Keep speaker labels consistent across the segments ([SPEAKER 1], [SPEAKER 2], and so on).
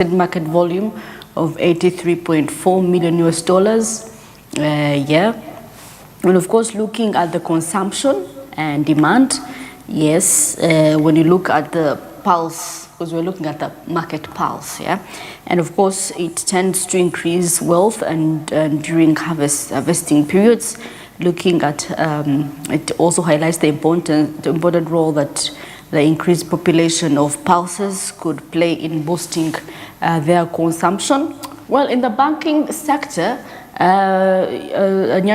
[SPEAKER 1] market volume of 83.4 million US dollars. Yeah. And of course, looking at the consumption and demand, yes, when you look at the pulse, because we're looking at the market pulse, yeah, and of course, it tends to increase wealth and during harvesting periods. Looking at it also highlights the important role that the increased population of pulses could play in boosting their consumption. Well, in the banking sector, an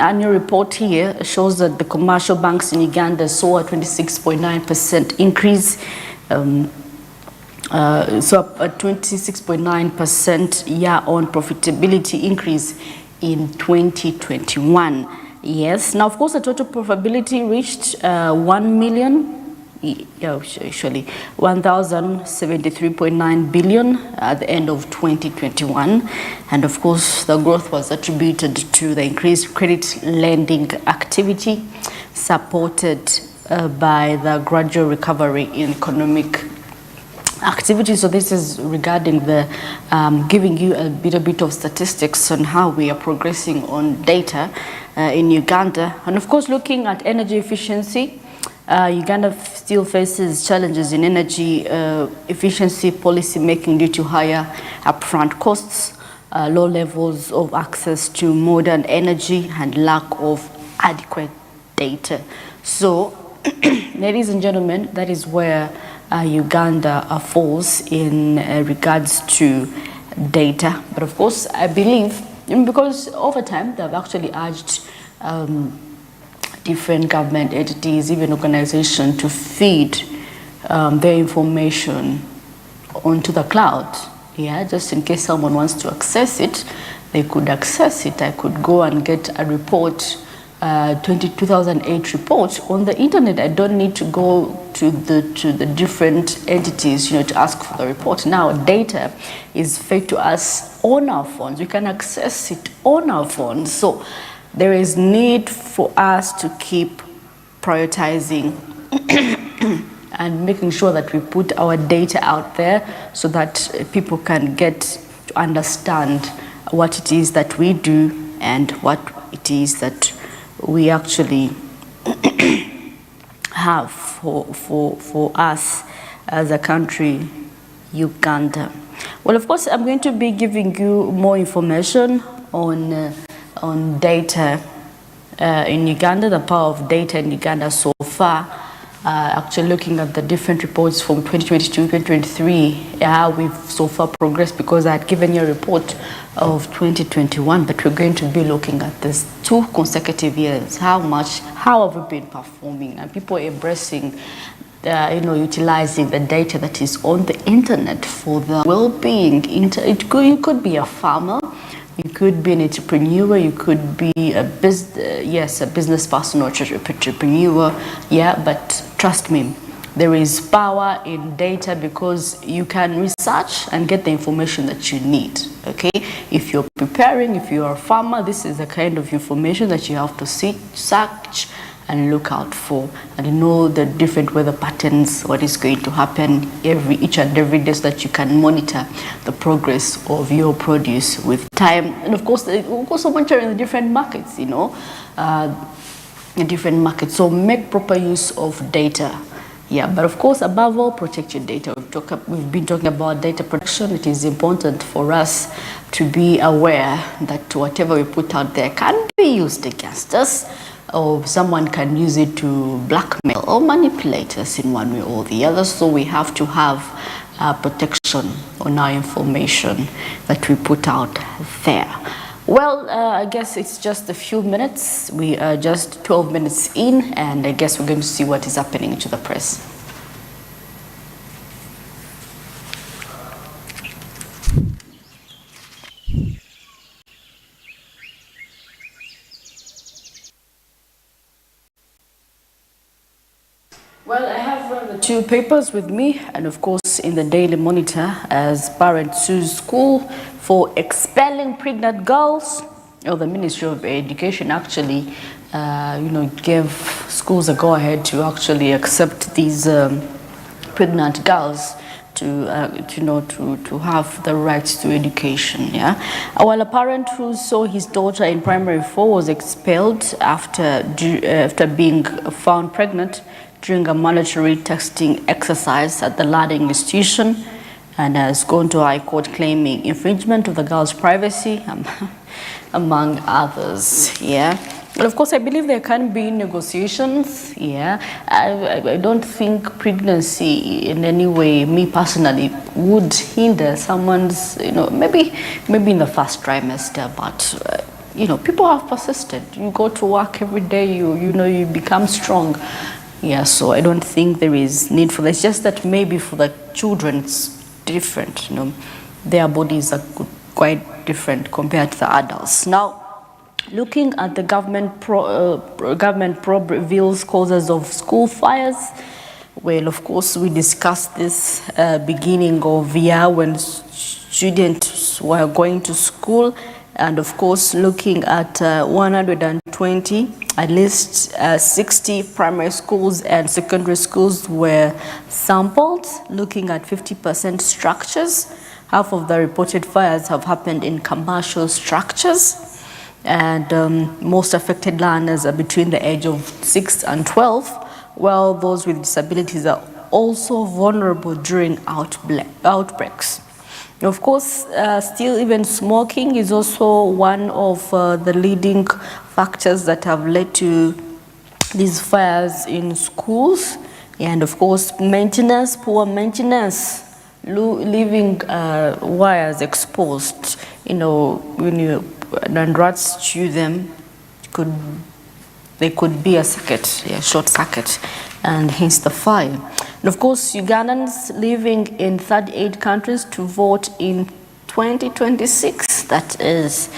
[SPEAKER 1] annual report here shows that the commercial banks in Uganda saw a 26.9% increase, so a 26.9% year-on profitability increase in 2021. Yes, now of course the total profitability reached 1,073.9 billion at the end of 2021, and of course the growth was attributed to the increased credit lending activity supported by the gradual recovery in economic activity. So this is regarding the giving you a bit of statistics on how we are progressing on data in Uganda. And of course, looking at energy efficiency, Uganda still faces challenges in energy efficiency policy making due to higher upfront costs, low levels of access to modern energy, and lack of adequate data. So, ladies and gentlemen, that is where Uganda falls in regards to data. But of course, I believe, because over time they've actually urged different government entities, even organizations, to feed their information onto the cloud. Yeah, just in case someone wants to access it, they could access it. I could go and get a report, 2008 report on the internet. I don't need to go to the different entities, to ask for the report. Now data is fed to us on our phones. We can access it on our phones. So there is need for us to keep prioritizing and making sure that we put our data out there so that people can get to understand what it is that we do and what it is that we actually have for us as a country, Uganda. Well, of course, I'm going to be giving you more information on data in Uganda, the power of data in Uganda so far. Actually looking at the different reports from 2022, 2023, how we've so far progressed, because I had given you a report of 2021, but we're going to be looking at this 2 consecutive years. How have we been performing, and people embracing, utilizing the data that is on the internet for the well-being. You could be a farmer, you could be an entrepreneur, you could be a business person or entrepreneur. Yeah, but trust me, there is power in data, because you can research and get the information that you need. Okay, if you're preparing, if you're a farmer, this is the kind of information that you have to search and look out for, and know the different weather patterns, what is going to happen each and every day, so that you can monitor the progress of your produce with time. And of course, also monitoring the different markets, the different markets. So make proper use of data. Yeah, but of course, above all, protect your data. We've been talking about data protection. It is important for us to be aware that whatever we put out there can be used against us, or someone can use it to blackmail or manipulate us in one way or the other. So we have to have protection on our information that we put out there. Well, I guess it's just a few minutes. We are just 12 minutes in, and I guess we're going to see what is happening to the press. Well, I have the 2 papers with me, and of course in the Daily Monitor, as parents sues school for expelling pregnant girls. The Ministry of Education actually, gave schools a go-ahead to actually accept these pregnant girls to have the rights to education. Yeah, while a parent who saw his daughter in primary 4 was expelled after being found pregnant during a mandatory testing exercise at the learning institution, and has gone to High Court claiming infringement of the girl's privacy, among others. Yeah. But of course, I believe there can be negotiations. Yeah, I don't think pregnancy in any way, me personally, would hinder someone's, maybe in the first trimester, but people have persisted. You go to work every day, you become strong. Yeah, so I don't think there is need for this. Just that maybe for the children it's different. Their bodies are quite different compared to the adults. Now, looking at the government probe reveals causes of school fires. Well, of course, we discussed this beginning of year when students were going to school, and of course, looking at 120, at least 60 primary schools and secondary schools were sampled, looking at 50% structures. Half of the reported fires have happened in commercial structures. And most affected learners are between the age of 6 and 12, while those with disabilities are also vulnerable during outbreaks. Of course, still even smoking is also one of the leading factors that have led to these fires in schools. And of course, maintenance, poor maintenance, leaving wires exposed, and rats chew them, they could be a short circuit, and hence the fire. And of course, Ugandans living in 38 countries to vote in 2026. That is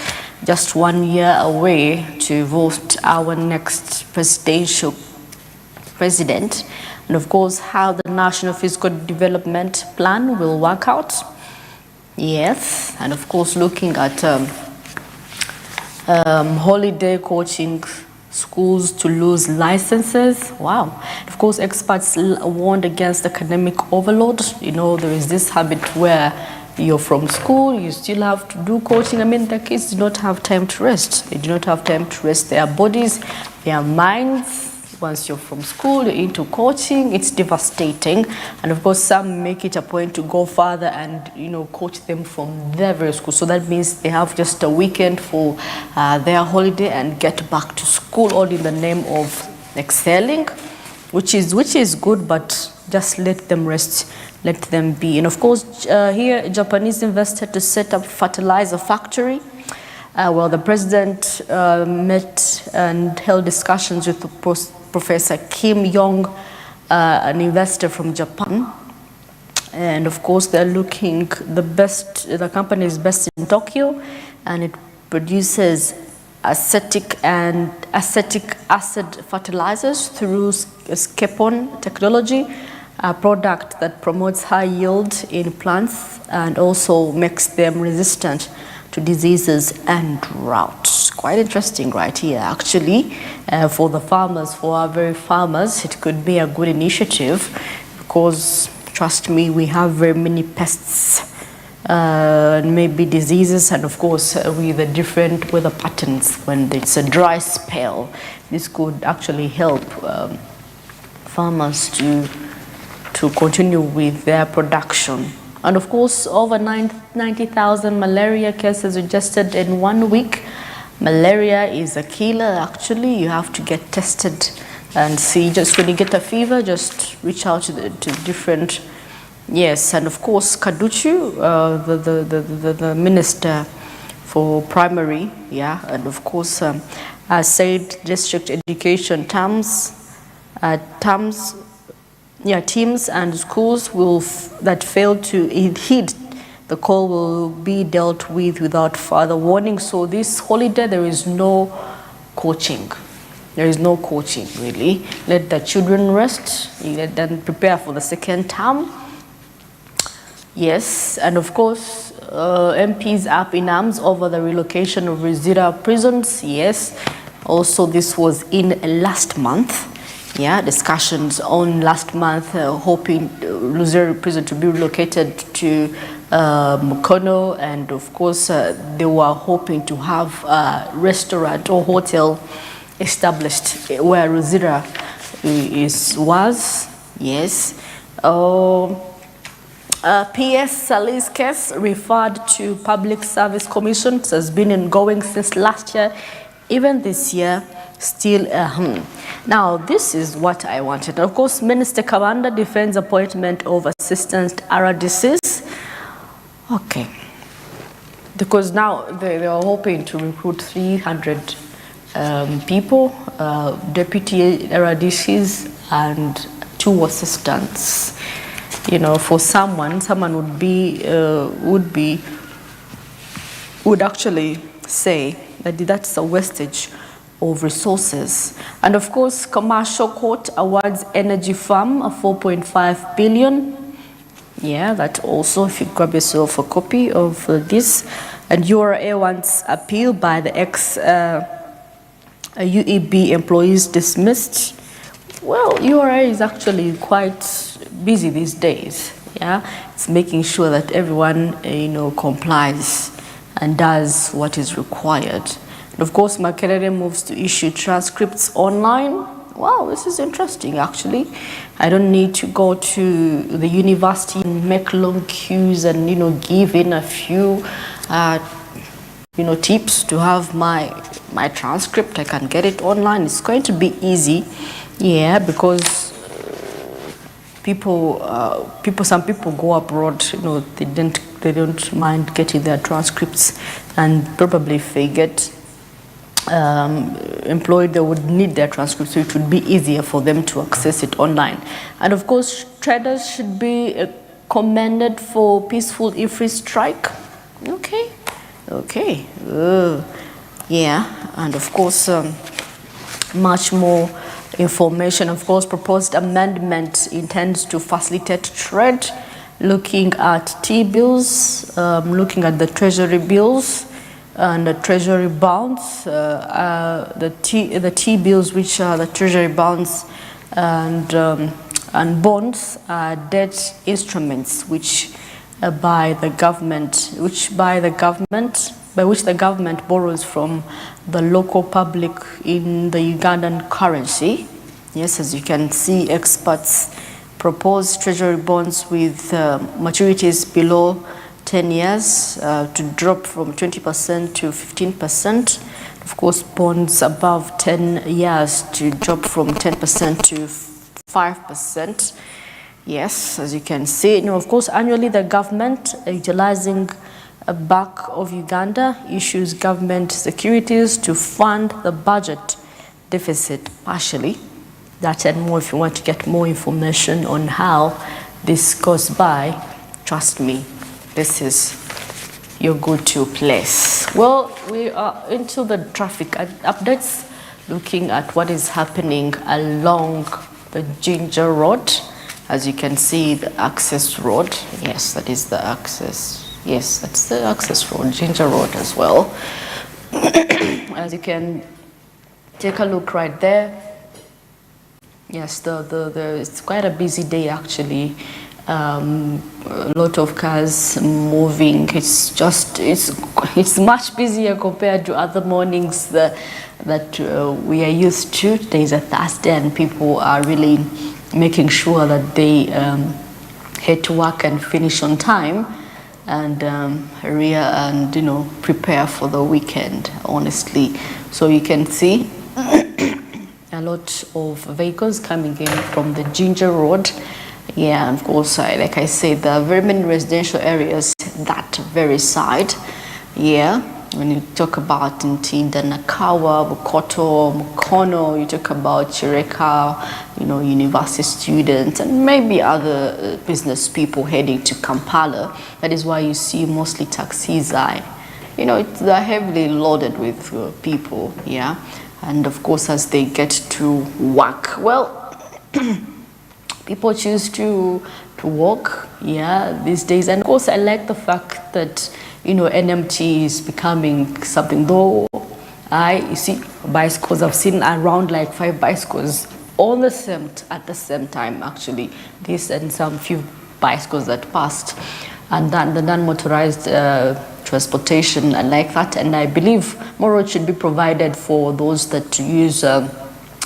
[SPEAKER 1] just 1 year away to vote our next president. And of course, how the National Physical Development Plan will work out. Yes, and of course, looking at holiday coaching schools to lose licenses. Wow. Of course, experts warned against academic overload. There is this habit where you're from school, you still have to do coaching. The kids do not have time to rest. They do not have time to rest their bodies, their minds. Once you're from school, you're into coaching, it's devastating. And of course, some make it a point to go further and, coach them from their very school. So that means they have just a weekend for their holiday and get back to school, all in the name of excelling, which is good, but just let them rest, let them be. And of course, here, Japanese investor to set up fertilizer factory. Well, the president met and held discussions with Professor Kim Yong, an investor from Japan. And of course, they're looking the company is based in Tokyo, and it produces acetic acid fertilizers through Skepon technology, a product that promotes high yield in plants and also makes them resistant to diseases and drought. Quite interesting right here, actually, for the farmers, for our very farmers. It could be a good initiative because, trust me, we have very many pests, maybe diseases, and of course with the different weather patterns. When it's a dry spell, this could actually help farmers to continue with their production. And of course, over 90,000 malaria cases registered in 1 week. Malaria is a killer, actually. You have to get tested and see. Just when you get a fever, just reach out to different. Yes, and of course, Kaduchu, the minister for primary, and of course, said district education teams and schools that fail to heed the call will be dealt with without further warning. So this holiday, there is no coaching. There is no coaching, really. Let the children rest. Let them prepare for the second term. Yes, and of course, MPs up in arms over the relocation of Rizira prisons. Yes, also this was in last month. Yeah, discussions on last month, hoping Luzerne prison to be relocated to Mukono, and of course they were hoping to have a restaurant or hotel established where Luzira was. Yes. PS Salih's case referred to Public Service Commission has been ongoing since last year, even this year. Still, Now, this is what I wanted. Of course, Minister Kawanda defends appointment of assistant RDCs. Okay. Because now they are hoping to recruit 300 people, deputy RDCs and 2 assistants. You know, for someone would actually say that that's a wastage of resources. And of course, commercial court awards energy firm a 4.5 billion. Yeah, that also, if you grab yourself a copy of this. And URA wants appeal by the UEB employees dismissed. Well, URA is actually quite busy these days. Yeah, it's making sure that everyone complies and does what is required. And of course, Makerere moves to issue transcripts online. Wow, this is interesting actually. I don't need to go to the university and make long queues and give in a few tips to have my transcript. I can get it online. It's going to be easy. Yeah, because some people go abroad, they don't mind getting their transcripts, and probably if they get employed, they would need their transcripts, so it would be easier for them to access it online. And of course, traders should be commended for peaceful Ifri strike. Okay. Yeah, and of course, much more information. Of course, proposed amendment intends to facilitate trade, looking at T-bills, looking at the treasury bills and the treasury bonds, the T-bills, which are the treasury bonds, and bonds are debt instruments which by which the government borrows from the local public in the Ugandan currency. Yes, as you can see, experts propose treasury bonds with maturities below 10 years to drop from 20% to 15%. Of course, bonds above 10 years to drop from 10% to 5%. Yes, as you can see, of course, annually the government, utilizing a Bank of Uganda, issues government securities to fund the budget deficit partially. That and more, if you want to get more information on how this goes by, trust me, this is your go-to place. Well, we are into the traffic updates, looking at what is happening along the Ginger Road. As you can see, the access road. Yes, that is the access. Yes, that's the access road, Ginger Road as well. As you can take a look right there. Yes, it's quite a busy day actually. A lot of cars moving. It's much busier compared to other mornings that we are used to. Today is a Thursday, and people are really making sure that they head to work and finish on time, and hurry and prepare for the weekend, honestly. So you can see a lot of vehicles coming in from the Ginger Road. Yeah, and of course, like I said, there are very many residential areas that very side. Yeah, when you talk about Ntinda, Nakawa, Bukoto, Mukono, you talk about Chireka, university students, and maybe other business people heading to Kampala. That is why you see mostly taxis they're heavily loaded with people. Yeah, and of course, as they get to work, well, people choose to walk, these days. And of course, I like the fact that, NMT is becoming something, though you see bicycles. I've seen around like 5 bicycles at the same time, actually, this and some few bicycles that passed, and then the non-motorized transportation and like that. And I believe more roads should be provided for those that use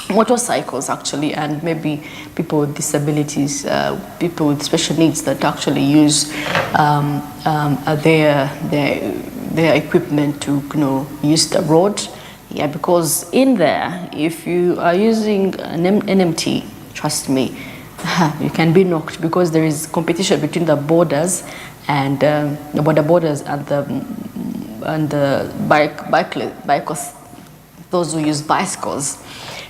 [SPEAKER 1] motorcycles, actually, and maybe people with disabilities, people with special needs that actually use their equipment to, you know, use the road. Yeah, because in there, if you are using an NMT, trust me, you can be knocked, because there is competition between the borders and the borders and the bikers, those who use bicycles.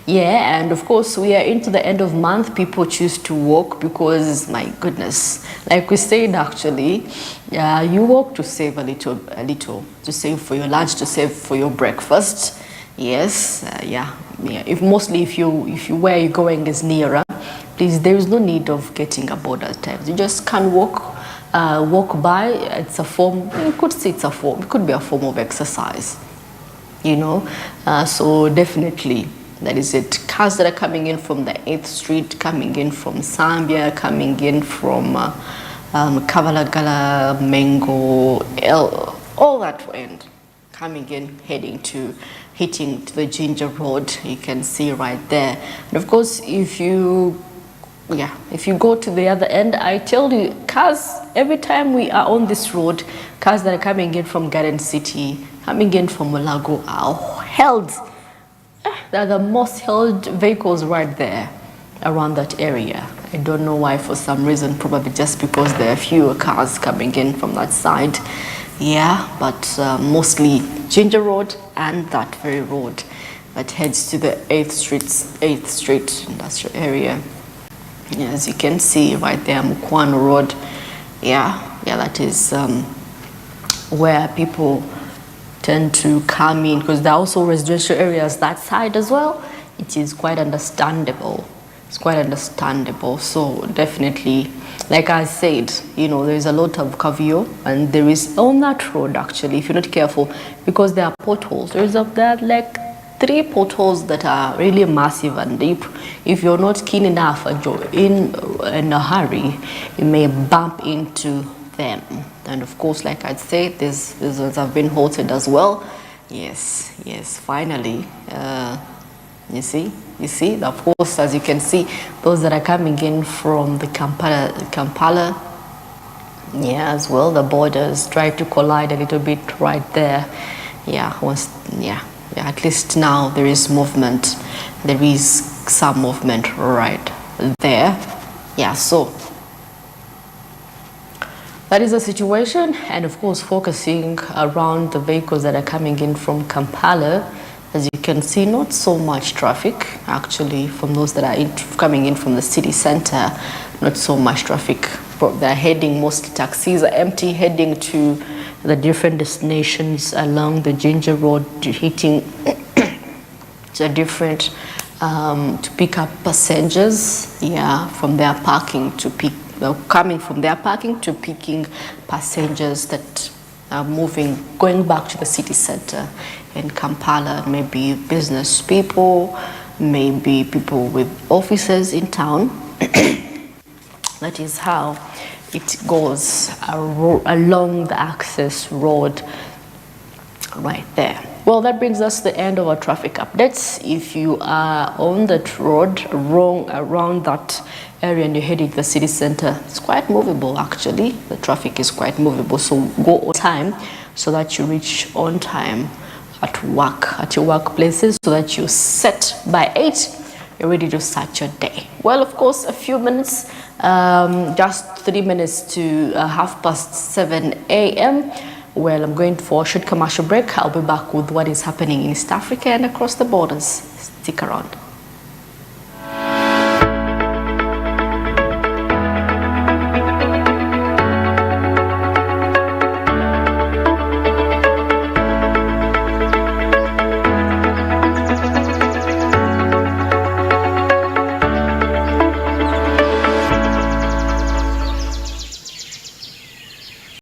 [SPEAKER 1] Yeah, and of course we are into the end of month. People choose to walk because, my goodness, like we said, actually, you walk to save a little, to save for your lunch, to save for your breakfast. Yes, yeah. If where you're going is nearer, please, there is no need of getting a board at times. You just can walk by. It's a form. You could say it's a form. It could be a form of exercise. You know, so definitely. That is it. Cars that are coming in from the 8th Street, coming in from Zambia, coming in from Kavalagala, Mengo, all that end, coming in, hitting to the Ginger Road. You can see right there. And of course, if you go to the other end, I tell you, cars, every time we are on this road, cars that are coming in from Garden City, coming in from Mulago are held. They're the most held vehicles right there around that area. I don't know why, for some reason, probably just because there are fewer cars coming in from that side. Yeah, but mostly Ginger Road and that very road that heads to the 8th Street industrial area. Yeah, as you can see right there, Mukwano Road. Yeah, that is where people tend to come in, because there are also residential areas that side as well. It is quite understandable. It's quite understandable. So definitely, like I said, you know, there's a lot of caveat, and there is on that road, actually, if you're not careful, because there are potholes. There are like 3 potholes that are really massive and deep. If you're not keen enough and you're in a hurry, you may bump into them. And of course, like I'd say, these ones have been halted as well. Yes, finally. You see, of course, as you can see, those that are coming in from the Kampala, yeah, as well, the borders try to collide a little bit right there. At least now there is movement. There is some movement right there. Yeah, so that is the situation. And of course, focusing around the vehicles that are coming in from Kampala, as you can see, not so much traffic actually from those that are coming in from the city center. Not so much traffic. They're heading, mostly taxis are empty, heading to the different destinations along the Ginger Road, hitting to different to pick up passengers. Yeah, from their parking to pick. Coming from their parking to picking passengers that are going back to the city center in Kampala. Maybe business people, maybe people with offices in town. That is how it goes along the access road right there. Well, that brings us to the end of our traffic updates. If you are on that road around that area and you're heading to the city center, it's quite movable actually. The traffic is quite movable, so go on time so that you reach on time at work, at your workplaces, so that you're set by 8, you're ready to start your day. Well, of course, a few minutes, just 3 minutes to 7:30 a.m. Well, I'm going for a short commercial break. I'll be back with what is happening in East Africa and across the borders. Stick around.